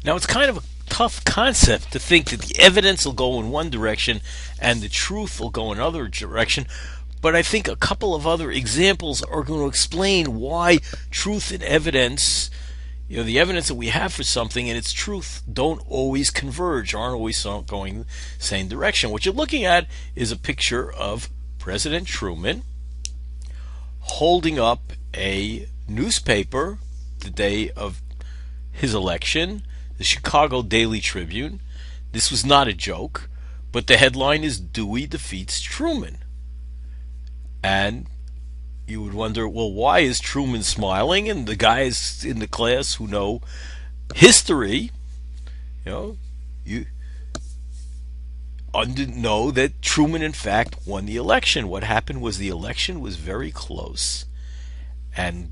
Now, it's kind of a tough concept to think that the evidence will go in one direction and the truth will go in another direction. But I think a couple of other examples are going to explain why truth and evidence, the evidence that we have for something and its truth don't always converge, aren't always going the same direction. What you're looking at is a picture of President Truman holding up a newspaper the day of his election, the Chicago Daily Tribune. This was not a joke, but the headline is Dewey defeats Truman. And you would wonder, well, why is Truman smiling? And the guys in the class who know history, you know, you know that Truman in fact won the election. What happened was the election was very close, and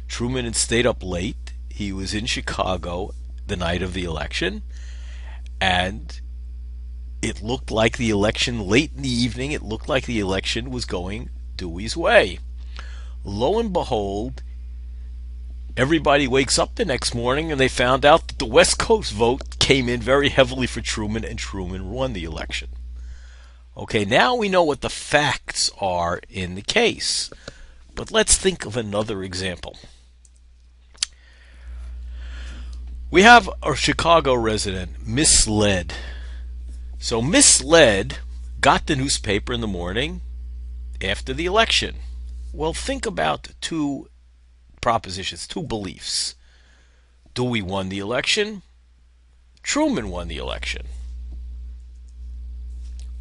Truman had stayed up late. He was in Chicago the night of the election, and it looked like the election, late in the evening, it looked like the election was going Dewey's way. Lo and behold, everybody wakes up the next morning and they found out that the West Coast vote came in very heavily for Truman, and Truman won the election. Okay, now we know what the facts are in the case. But let's think of another example. We have a Chicago resident misled. So misled got the newspaper in the morning after the election. Well, think about two propositions, two beliefs. Dewey won the election. Truman won the election.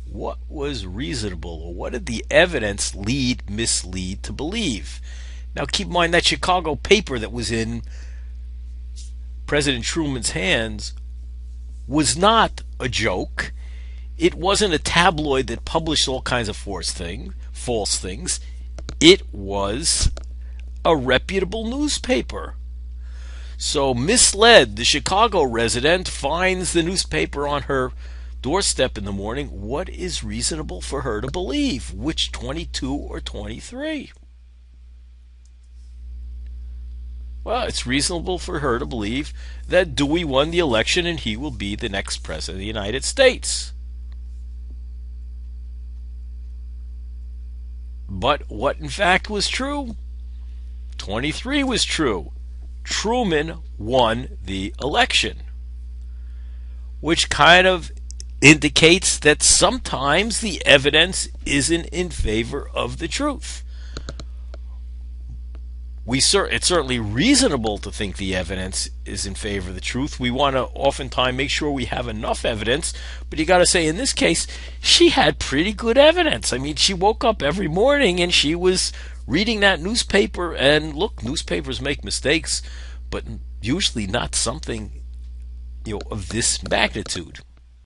What was reasonable, or what did the evidence mislead to believe? Now keep in mind that Chicago paper that was in President Truman's hands was not a joke. It wasn't a tabloid that published all kinds of false things. It was a reputable newspaper. So misled, the Chicago resident finds the newspaper on her doorstep in the morning. What is reasonable for her to believe? Which 22 or 23? Well, it's reasonable for her to believe that Dewey won the election and he will be the next president of the United States. But what in fact was true? 23 was true. Truman won the election, which kind of indicates that sometimes the evidence isn't in favor of the truth. It's certainly reasonable to think the evidence is in favor of the truth. We want to oftentimes make sure we have enough evidence, but you got to say in this case, she had pretty good evidence. I mean, she woke up every morning and she was reading that newspaper, and look, newspapers make mistakes, but usually not something of this magnitude.